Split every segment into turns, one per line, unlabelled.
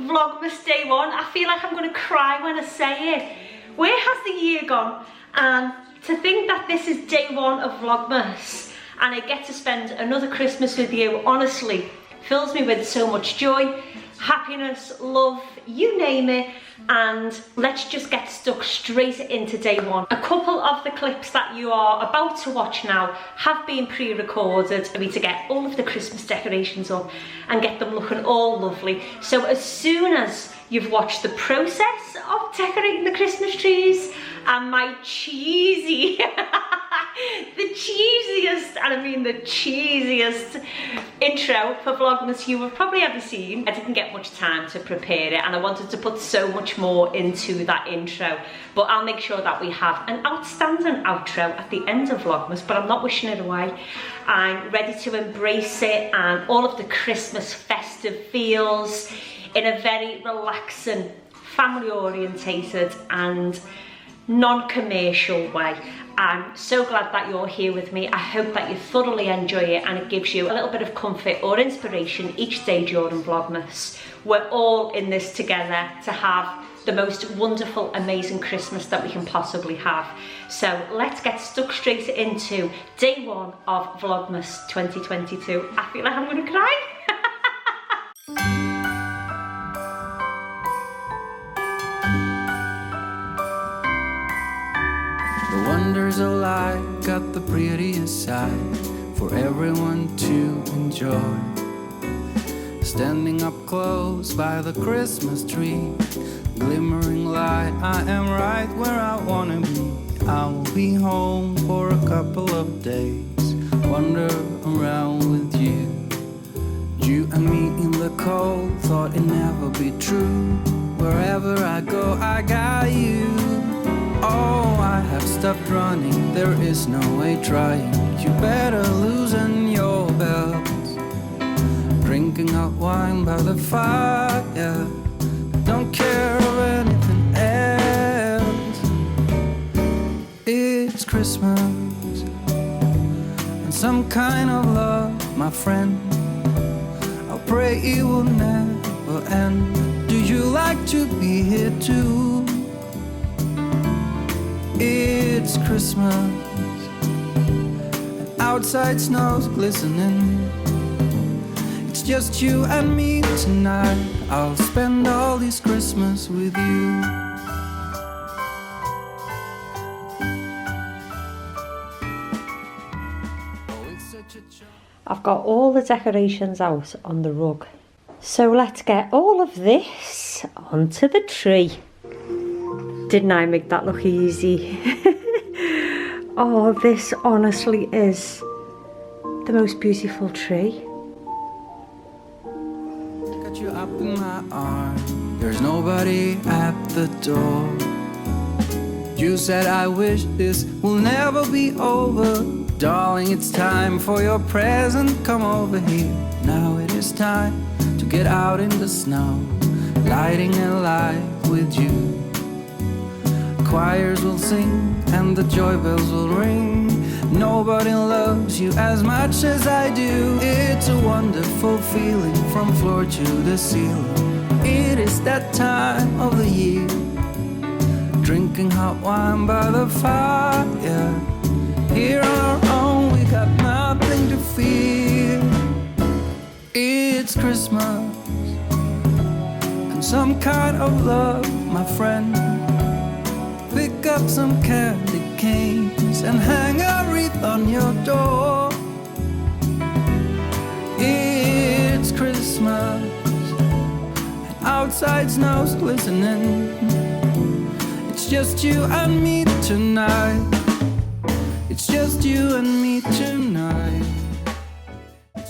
Vlogmas day one. I feel like I'm going to cry when I say it. Where has the year gone? And to think that this is day one of Vlogmas and I get to spend another Christmas with you, honestly, fills me with so much joy, happiness, love, you name it. And let's just get stuck straight into day one. A couple of the clips that you are about to watch now have been pre-recorded for me to get all of the Christmas decorations up and get them looking all lovely. So as soon as you've watched the process of decorating the Christmas trees and my cheesy, the cheesiest, and I mean the cheesiest intro for Vlogmas you have probably ever seen. I didn't get much time to prepare it and I wanted to put so much more into that intro, but I'll make sure that we have an outstanding outro at the end of Vlogmas, but I'm not wishing it away. I'm ready to embrace it and all of the Christmas festive feels in a very relaxing, family orientated and non-commercial way. I'm so glad that you're here with me. I hope that you thoroughly enjoy it and it gives you a little bit of comfort or inspiration each day during Vlogmas. We're all in this together to have the most wonderful, amazing Christmas that we can possibly have. So let's get stuck straight into day one of Vlogmas 2022. I feel like I'm gonna cry.
Wonders of life got the prettiest side for everyone to enjoy. Standing up close by the Christmas tree, glimmering light, I am right where I wanna be. I will be home for a couple of days, wander around with you. You and me in the cold, thought it'd never be true. Wherever I go, I got you. Oh, I have stopped running, there is no way trying. You better loosen your belts. Drinking hot wine by the fire, don't care of anything else. It's Christmas and some kind of love, my friend. I pray it will never end. Do you like to be here too? It's Christmas and outside snow's glistening. It's just you and me tonight. I'll spend all this Christmas with you.
I've got all the decorations out on the rug. So let's get all of this onto the tree. Didn't I make that look easy? Oh, this honestly is the most beautiful tree.
Got you up in my arms, there's nobody at the door. You said I wish this will never be over. Darling, it's time for your present, come over here. Now it is time to get out in the snow, lighting a light with you. Choirs will sing and the joy bells will ring. Nobody loves you as much as I do. It's a wonderful feeling from floor to the ceiling. It is that time of the year, drinking hot wine by the fire. Here on our own, we got nothing to fear. It's Christmas and some kind of love, my friend. Pick up some candy canes and hang a wreath on your door. It's Christmas and outside snow's glistening. It's just you and me tonight. It's just you and me tonight.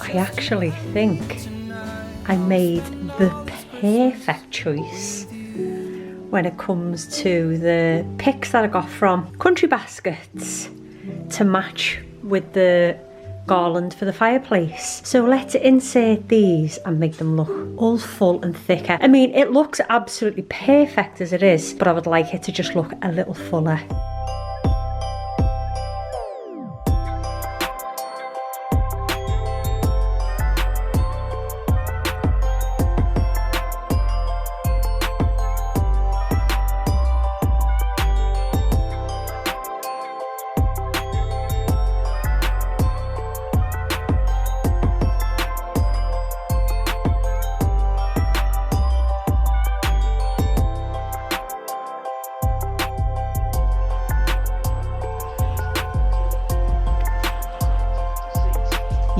I actually think I made the perfect choice when it comes to the picks that I got from Country Baskets to match with the garland for the fireplace. So let's insert these and make them look all full and thicker. I mean, it looks absolutely perfect as it is, but I would like it to just look a little fuller.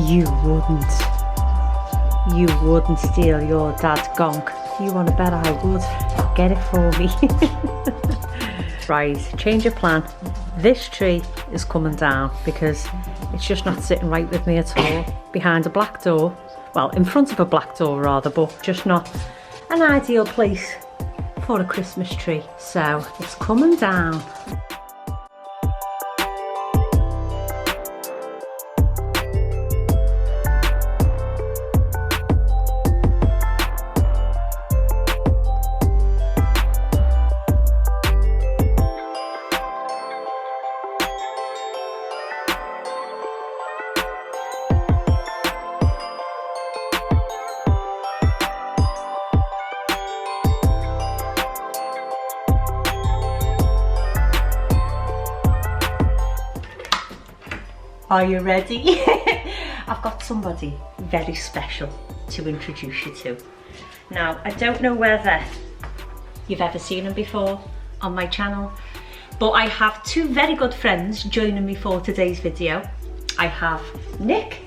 You wouldn't steal your dad's gonk. You want to bet I would. Get it for me. Right, change of plan. This tree is coming down because it's just not sitting right with me at all. Behind a black door, well, in front of a black door rather, but just not an ideal place for a Christmas tree. So it's coming down. Are you ready? I've got somebody very special to introduce you to. Now, I don't know whether you've ever seen him before on my channel, but I have two very good friends joining me for today's video. I have Nick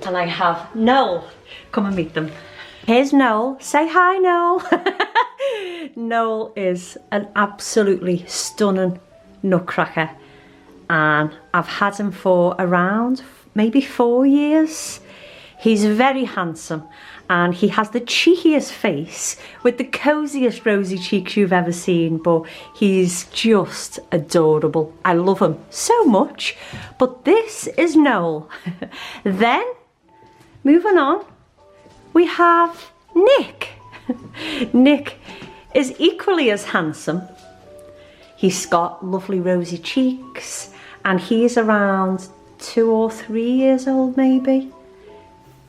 and I have Noel. Come and meet them. Here's Noel. Say hi, Noel. Noel is an absolutely stunning nutcracker. And I've had him for around maybe 4 years. He's very handsome and he has the cheekiest face with the coziest rosy cheeks you've ever seen, but he's just adorable. I love him so much. But this is Noel. Then, moving on, we have Nick. Nick is equally as handsome. He's got lovely rosy cheeks and he's around 2 or 3 years old maybe.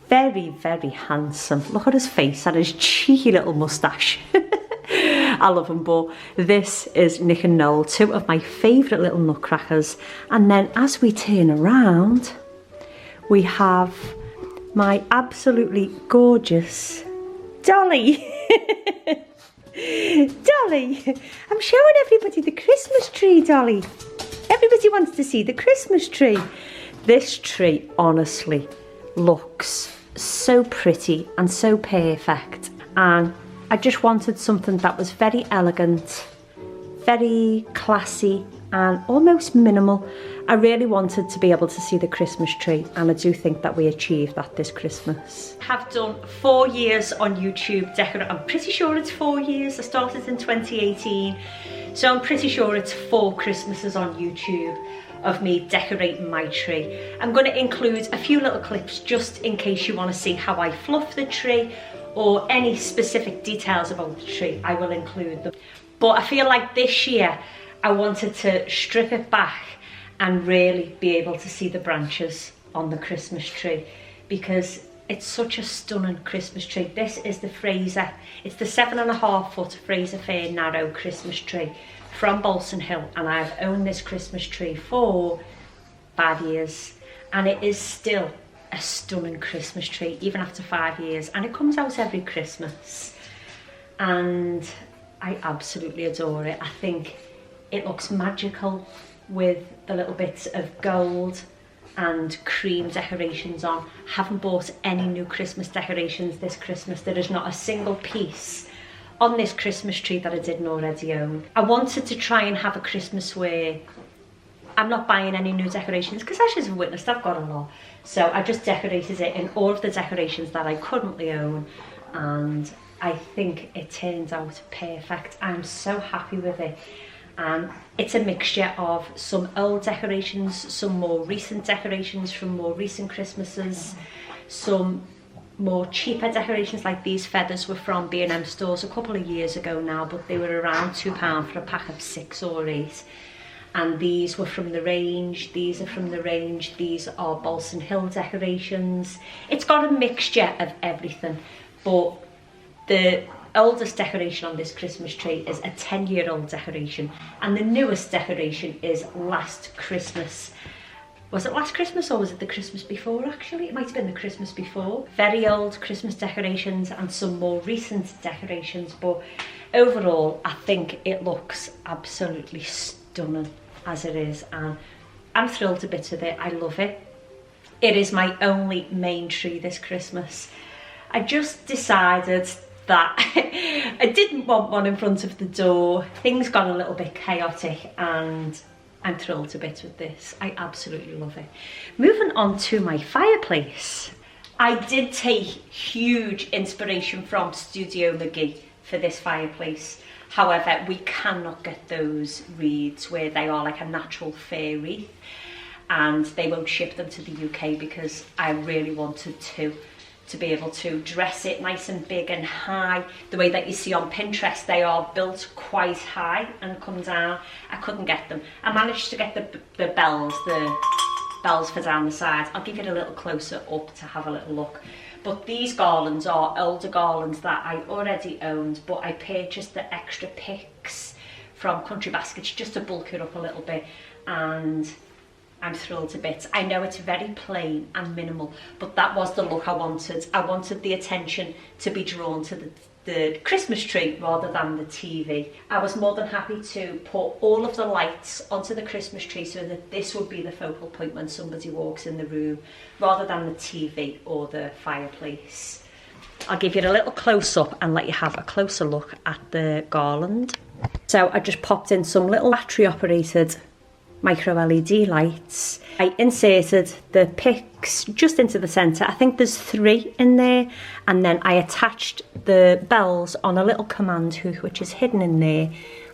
Very, very handsome. Look at his face and his cheeky little moustache. I love him, but this is Nick and Noel, two of my favourite little nutcrackers. And then as we turn around, we have my absolutely gorgeous Dolly. Dolly, I'm showing everybody the Christmas tree, Dolly. Everybody wants to see the Christmas tree. This tree honestly looks so pretty and so perfect, and I just wanted something that was very elegant, very classy and almost minimal. I really wanted to be able to see the Christmas tree, and I do think that we achieved that this Christmas. I have done 4 years on YouTube decorating. I'm pretty sure it's 4 years. I started in 2018, so I'm pretty sure it's 4 Christmases on YouTube of me decorating my tree. I'm going to include a few little clips just in case you want to see how I fluff the tree or any specific details about the tree. I will include them. But I feel like this year I wanted to strip it back and really be able to see the branches on the Christmas tree, because it's such a stunning Christmas tree. This is the Fraser, it's the 7.5 foot Fraser Fair narrow Christmas tree from Balsam Hill, and I've owned this Christmas tree for 5 years, and it is still a stunning Christmas tree even after 5 years, and it comes out every Christmas and I absolutely adore it. I think it looks magical with the little bits of gold and cream decorations on. Haven't bought any new Christmas decorations this Christmas. There is not a single piece on this Christmas tree that I didn't already own. I wanted to try and have a Christmas where I'm not buying any new decorations, because as you've witnessed, I've got a lot. So I just decorated it in all of the decorations that I currently own, and I think it turned out perfect. I'm so happy with it. And it's a mixture of some old decorations, some more recent decorations from more recent Christmases, some more cheaper decorations, like these feathers were from B&M stores a couple of years ago now, but they were around £2 for a pack of 6 or 8. And these were from the range, these are from the range, these are Balsam Hill decorations. It's got a mixture of everything, but the oldest decoration on this Christmas tree is a 10-year-old decoration, and the newest decoration is last Christmas. Was it last Christmas or was it the Christmas before actually? It might have been the Christmas before. Very old Christmas decorations and some more recent decorations, but overall I think it looks absolutely stunning as it is, and I'm thrilled to bits with it. I love it. It is my only main tree this Christmas. I just decided that I didn't want one in front of the door. Things got a little bit chaotic and I'm thrilled to bits with this. I absolutely love it. Moving on to my fireplace. I did take huge inspiration from Studio McGee for this fireplace. However, we cannot get those wreaths where they are like a natural fir wreath, and they won't ship them to the UK because I really wanted to be able to dress it nice and big and high. The way that you see on Pinterest, they are built quite high and come down. I couldn't get them. I managed to get the bells for down the sides. I'll give it a little closer up to have a little look. But these garlands are older garlands that I already owned, but I purchased the extra picks from Country Baskets just to bulk it up a little bit, and I'm thrilled to bits. I know it's very plain and minimal, but that was the look I wanted. I wanted the attention to be drawn to the Christmas tree rather than the TV. I was more than happy to put all of the lights onto the Christmas tree so that this would be the focal point when somebody walks in the room, rather than the TV or the fireplace. I'll give you a little close up and let you have a closer look at the garland. So I just popped in some little battery operated micro LED lights. I inserted the picks just into the centre. I think there's 3 in there, and then I attached the bells on a little command hook which is hidden in there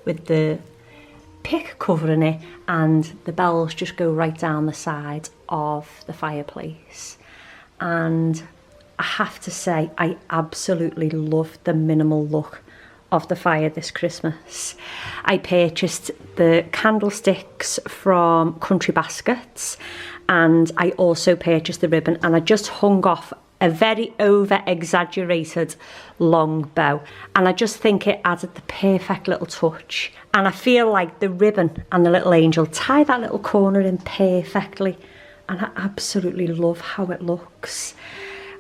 with the pick covering it, and the bells just go right down the side of the fireplace. And I have to say, I absolutely love the minimal look of the fire this Christmas. I purchased the candlesticks from Country Baskets, and I also purchased the ribbon, and I just hung off a very over exaggerated long bow, and I just think it added the perfect little touch. And I feel like the ribbon and the little angel tie that little corner in perfectly, and I absolutely love how it looks.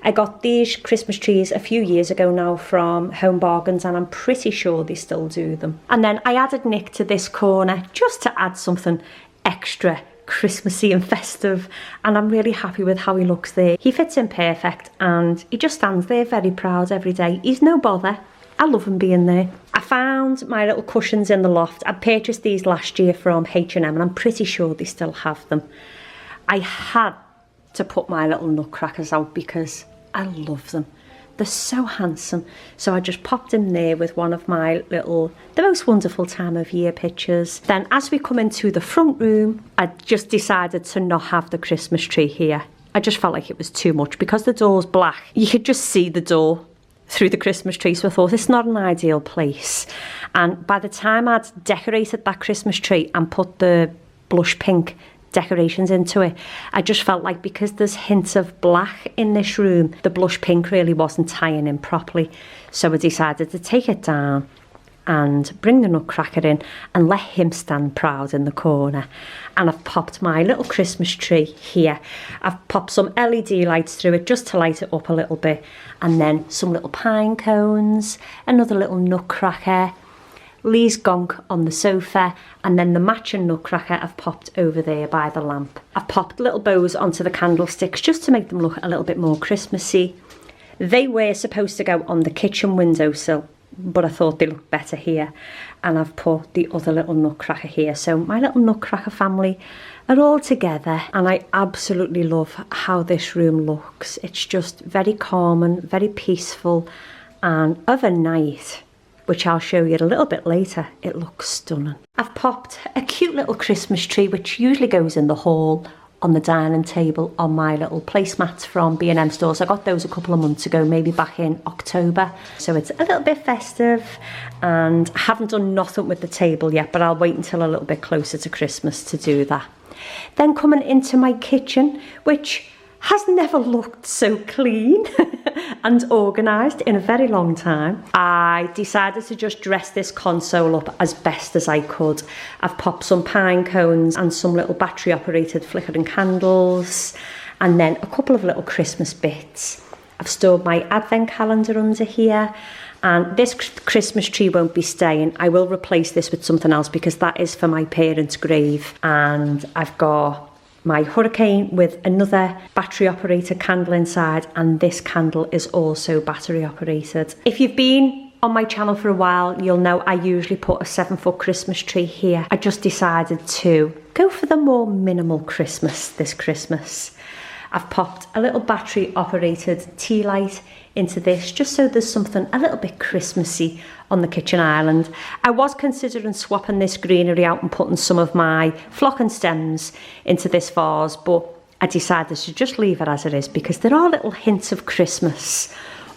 I got these Christmas trees a few years ago now from Home Bargains, and I'm pretty sure they still do them. And then I added Nick to this corner just to add something extra Christmassy and festive, and I'm really happy with how he looks there. He fits in perfect and he just stands there very proud every day. He's no bother. I love him being there. I found my little cushions in the loft. I purchased these last year from H&M and I'm pretty sure they still have them. I had to put my little nutcrackers out because I love them. They're so handsome. So I just popped in there with one of my little, the most wonderful time of year pictures. Then as we come into the front room, I just decided to not have the Christmas tree here. I just felt like it was too much because the door's black. You could just see the door through the Christmas tree, so I thought it's not an ideal place. And by the time I'd decorated that Christmas tree and put the blush pink decorations into it, I just felt like because there's hints of black in this room, the blush pink really wasn't tying in properly. So I decided to take it down and bring the nutcracker in and let him stand proud in the corner. And I've popped my little Christmas tree here. I've popped some LED lights through it just to light it up a little bit, and then some little pine cones, another little nutcracker, Lee's gonk on the sofa, and then the matching nutcracker I've popped over there by the lamp. I've popped little bows onto the candlesticks just to make them look a little bit more Christmassy. They were supposed to go on the kitchen windowsill, but I thought they looked better here, and I've put the other little nutcracker here. So my little nutcracker family are all together, and I absolutely love how this room looks. It's just very calm and very peaceful, and overnight, which I'll show you a little bit later, it looks stunning. I've popped a cute little Christmas tree, which usually goes in the hall on the dining table on my little placemats from B&M stores. I got those a couple of months ago, maybe back in October. So it's a little bit festive, and I haven't done nothing with the table yet, but I'll wait until a little bit closer to Christmas to do that. Then coming into my kitchen, which has never looked so clean and organised in a very long time. I decided to just dress this console up as best as I could. I've popped some pine cones and some little battery operated flickering candles, and then a couple of little Christmas bits. I've stored my advent calendar under here, and this Christmas tree won't be staying. I will replace this with something else because that is for my parents' grave, and I've got my Hurricane with another battery operated candle inside, and this candle is also battery operated. If you've been on my channel for a while, you'll know I usually put a 7-foot Christmas tree here. I just decided to go for the more minimal Christmas this Christmas. I've popped a little battery operated tea light into this just so there's something a little bit Christmassy on the kitchen island. I was considering swapping this greenery out and putting some of my phlox stems into this vase, but I decided to just leave it as it is because there are little hints of Christmas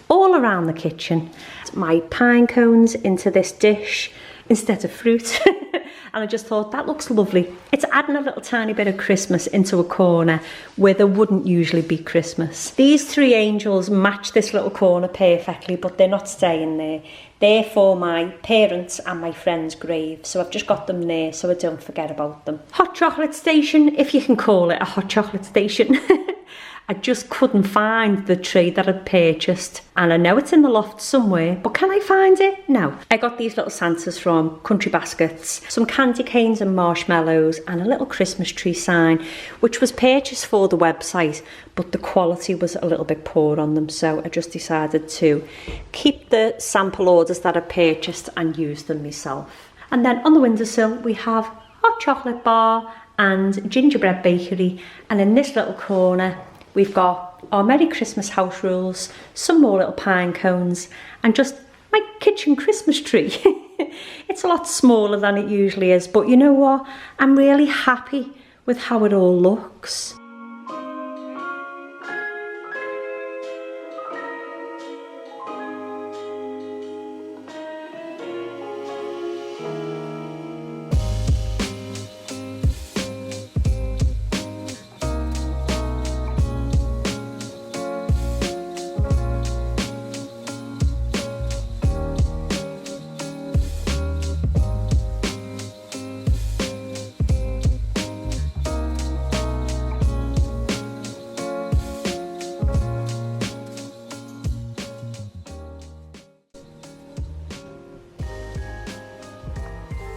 all around the kitchen. My pine cones into this dish instead of fruit. And I just thought that looks lovely. It's adding a little tiny bit of Christmas into a corner where there wouldn't usually be Christmas. These 3 angels match this little corner perfectly, but they're not staying there. They're for my parents and my friend's grave, so I've just got them there so I don't forget about them. Hot chocolate station, if you can call it a hot chocolate station. I just couldn't find the tray that I'd purchased, and I know it's in the loft somewhere, but can I find it? No. I got these little Santas from Country Baskets, some candy canes and marshmallows, and a little Christmas tree sign, which was purchased for the website, but the quality was a little bit poor on them, so I just decided to keep the sample orders that I purchased and use them myself. And then on the windowsill we have hot chocolate bar and gingerbread bakery, and in this little corner we've got our Merry Christmas house rules, some more little pine cones, and just my kitchen Christmas tree. It's a lot smaller than it usually is, but you know what? I'm really happy with how it all looks.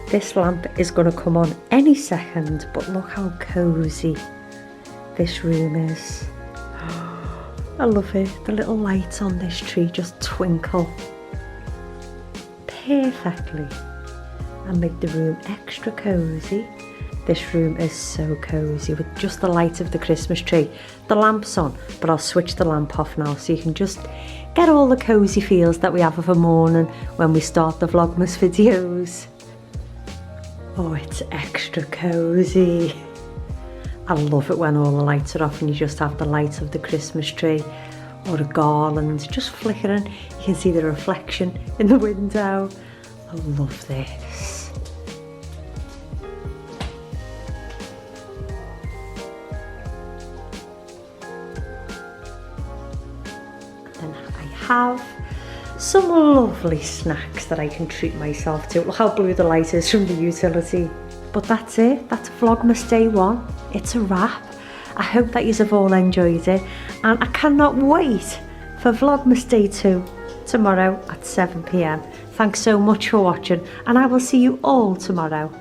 This lamp is going to come on any second, but look how cosy this room is. I love it. The little lights on this tree just twinkle perfectly and make the room extra cosy. This room is so cosy with just the light of the Christmas tree. The lamp's on, but I'll switch the lamp off now so you can just get all the cosy feels that we have of a morning when we start the Vlogmas videos. Oh, it's extra cosy. I love it when all the lights are off and you just have the light of the Christmas tree or a garland just flickering. You can see the reflection in the window. I love this. Then I have some lovely snacks that I can treat myself to. Look how blue the light is from the utility. But that's it. That's Vlogmas Day 1. It's a wrap. I hope that you've all enjoyed it, and I cannot wait for Vlogmas Day 2 tomorrow at 7 PM. Thanks so much for watching, and I will see you all tomorrow.